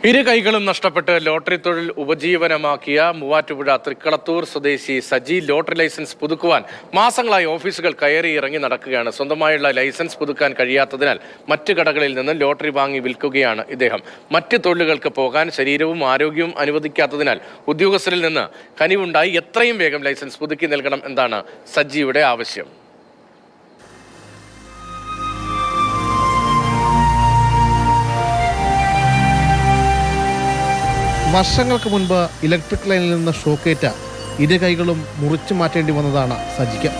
ഇരു കൈകളും നഷ്ടപ്പെട്ട് ലോട്ടറി തൊഴിൽ ഉപജീവനമാക്കിയ മൂവാറ്റുപുഴ തൃക്കളത്തൂർ സ്വദേശി സജി ലോട്ടറി ലൈസൻസ് പുതുക്കുവാൻ മാസങ്ങളായി ഓഫീസുകൾ കയറി ഇറങ്ങി നടക്കുകയാണ്. സ്വന്തമായുള്ള ലൈസൻസ് പുതുക്കാൻ കഴിയാത്തതിനാൽ മറ്റ് കടകളിൽ നിന്ന് ലോട്ടറി വാങ്ങി വിൽക്കുകയാണ് ഇദ്ദേഹം. മറ്റ് തൊഴിലുകൾക്ക് പോകാൻ ശരീരവും ആരോഗ്യവും അനുവദിക്കാത്തതിനാൽ ഉദ്യോഗസ്ഥരിൽ നിന്ന് കനിവുണ്ടായി എത്രയും വേഗം ലൈസൻസ് പുതുക്കി നൽകണം എന്നാണ് സജിയുടെ ആവശ്യം. വർഷങ്ങൾക്ക് മുൻപ് ഇലക്ട്രിക് ലൈനിൽ നിന്ന് ഷോക്കേറ്റ ഇരു കൈകളും മുറിച്ചു മാറ്റേണ്ടി വന്നതാണ് സജിക്ക്.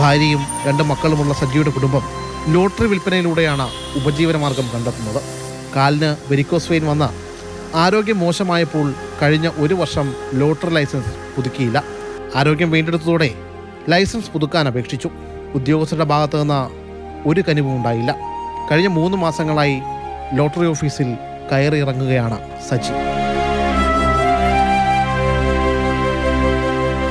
ഭാര്യയും 2 മക്കളുമുള്ള സജിയുടെ കുടുംബം ലോട്ടറി വിൽപ്പനയിലൂടെയാണ് ഉപജീവനമാർഗം കണ്ടെത്തുന്നത്. കാലിന് വെരിക്കോസ് വെയിൻ വന്ന ആരോഗ്യം മോശമായപ്പോൾ കഴിഞ്ഞ 1 വർഷം ലോട്ടറി ലൈസൻസ് പുതുക്കിയില്ല. ആരോഗ്യം വീണ്ടെടുത്തതോടെ ലൈസൻസ് പുതുക്കാൻ അപേക്ഷിച്ചു. ഉദ്യോഗസ്ഥരുടെ ഭാഗത്തു നിന്ന് ഒരു കനിവും ഉണ്ടായില്ല. കഴിഞ്ഞ 3 മാസങ്ങളായി ലോട്ടറി ഓഫീസിൽ കയറി ഇറങ്ങുകയാണ് സജി.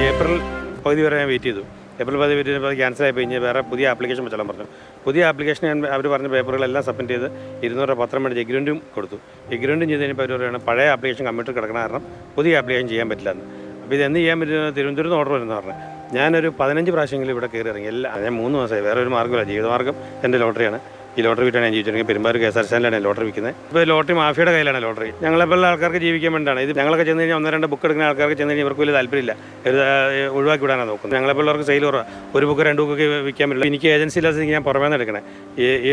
ഏപ്രിൽ പകുതി വരെ ഞാൻ വെയിറ്റ് ചെയ്തു. ഏപ്രിൽ പകുതി വെയിറ്റ് ചെയ്തപ്പോൾ ക്യാൻസൽ ആയി കഴിഞ്ഞ് വേറെ പുതിയ ആപ്ലിക്കേഷൻ വെച്ചാൽ പറഞ്ഞു. പുതിയ ആപ്ലിക്കേഷൻ ഞാൻ അവർ പറഞ്ഞ പേപ്പറുകളെല്ലാം സബ്മിറ്റ് ചെയ്ത് 200 രൂപ പത്രം മേടിച്ച് എഗ്രിമെൻറ്റും കൊടുത്തു. എഗ്രിമെൻറ്റും ചെയ്ത് കഴിഞ്ഞപ്പോൾ അവർ പറയുകയാണ് പഴയ ആപ്ലിക്കേഷൻ കമ്പ്യൂട്ടർ കിടക്കണ കാരണം പുതിയ ആപ്ലിക്കേഷൻ ചെയ്യാൻ പറ്റില്ല എന്ന്. അപ്പോൾ ഇതെന്ന് ചെയ്യാൻ പറ്റുന്ന തിരുവനന്തപുരത്ത് ഓർഡർ വരുന്ന പറഞ്ഞു. ഞാനൊരു 15 പ്രാവശ്യമെങ്കിലും ഇവിടെ കയറി ഇറങ്ങി. ഞാൻ 3 മാസമായി. വേറെ ഒരു മാർഗ്ഗമില്ല. ജീവിതമാർഗ്ഗം എൻ്റെ ലോട്ടറിയാണ്. ഈ ലോട്ടറി വിറ്റാണ് ഞാൻ ജീവിച്ചിട്ടുണ്ടെങ്കിൽ പെരുമ്പാവൂർ KSRTCയിലാണ് ലോട്ടറി വിൽക്കുന്നത്. ഇപ്പോൾ ലോട്ടറി മാഫിയുടെ കയ്യിലാണ് ലോട്ടറി. ഞങ്ങളെപ്പോലുള്ള ആൾക്കാർക്ക് ജീവിക്കാൻ വേണ്ടിയാണ് ഇത്. ഞങ്ങളൊക്കെ ചെന്ന് കഴിഞ്ഞാൽ 1-2 ബുക്ക് എടുക്കുന്ന ആൾക്കാർക്ക് ചെന്ന് കഴിഞ്ഞാൽ ഇവർക്ക് വലിയ താല്പര്യമില്ല. ഒഴിവാക്കി വിടാനാണ് നോക്കുന്നത്. ഞങ്ങളെപ്പോലുള്ളവർക്ക് സെയിൽ കുറവാണ്. 1 ബുക്ക് 2 ബുക്ക് വിൽക്കാൻ പറ്റില്ല. എനിക്ക് ഏജൻസി ഇല്ലാതെ ഞാൻ പുറമേ നിന്ന് എടുക്കണേ.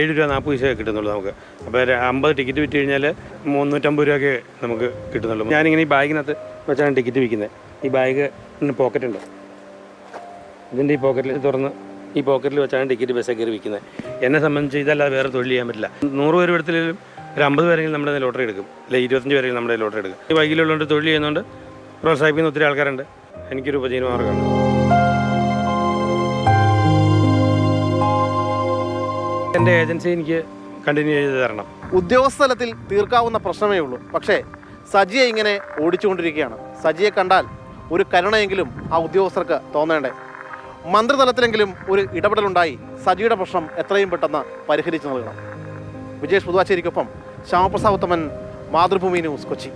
7 രൂപ 40 പൈസ കിട്ടുന്നുള്ളൂ നമുക്ക്. അപ്പോൾ 50 ടിക്കറ്റ് വിറ്റ് കഴിഞ്ഞാൽ 350 രൂപയൊക്കെ നമുക്ക് കിട്ടുന്നുള്ളൂ. ഞാനിങ്ങനെ ഈ ബാഗിനകത്ത് വെച്ചാണ് ടിക്കറ്റ് വിൽക്കുന്നത്. ഈ ബാഗ് പോക്കറ്റ് ഉണ്ട്. ഇതിൻ്റെ ഈ പോക്കറ്റിൽ തുറന്ന് ഈ പോക്കറ്റിൽ വെച്ചാണ് ടിക്കറ്റ് ബസ്സൊക്കെ കയറി വിൽക്കുന്നത്. എന്നെ സംബന്ധിച്ച് ഇതല്ലാതെ വേറെ തൊഴിൽ ചെയ്യാൻ പറ്റില്ല. 100 പേര് എടുത്തില്ലെങ്കിലും ഒരു 50 പേരെങ്കിലും നമ്മുടെ ലോട്ടറി എടുക്കും. അല്ലെങ്കിൽ 25 പേരെങ്കിലും നമ്മുടെ ലോട്ടറി എടുക്കും. ഈ വൈകിലുള്ളതുകൊണ്ട് തൊഴിൽ ചെയ്യുന്നതുകൊണ്ട് പ്രോത്സാഹിപ്പിക്കുന്ന ഒത്തിരി ആൾക്കാരുണ്ട്. എനിക്കൊരു ഉപജീവന മാർഗ്ഗമാണ്. എൻ്റെ ഏജൻസി എനിക്ക് കണ്ടിന്യൂ ചെയ്ത് തരണം. ഉദ്യോഗസ്ഥ തലത്തിൽ തീർക്കാവുന്ന പ്രശ്നമേ ഉള്ളൂ. പക്ഷേ സജിയെ ഇങ്ങനെ ഓടിച്ചുകൊണ്ടിരിക്കുകയാണ്. സജിയെ കണ്ടാൽ ഒരു കരുണയെങ്കിലും ആ ഉദ്യോഗസ്ഥർക്ക് തോന്നേണ്ടേ. മന്ത്രിതലത്തിലെങ്കിലും ഒരു ഇടപെടലുണ്ടായി സജിയുടെ പ്രശ്നം എത്രയും പെട്ടെന്ന് പരിഹരിച്ചു നൽകണം. വിജേഷ് പുതുവാച്ചേരിക്കൊപ്പം ശ്യാമപ്രസാദ് ഉത്തമൻ, മാതൃഭൂമി ന്യൂസ്, കൊച്ചി.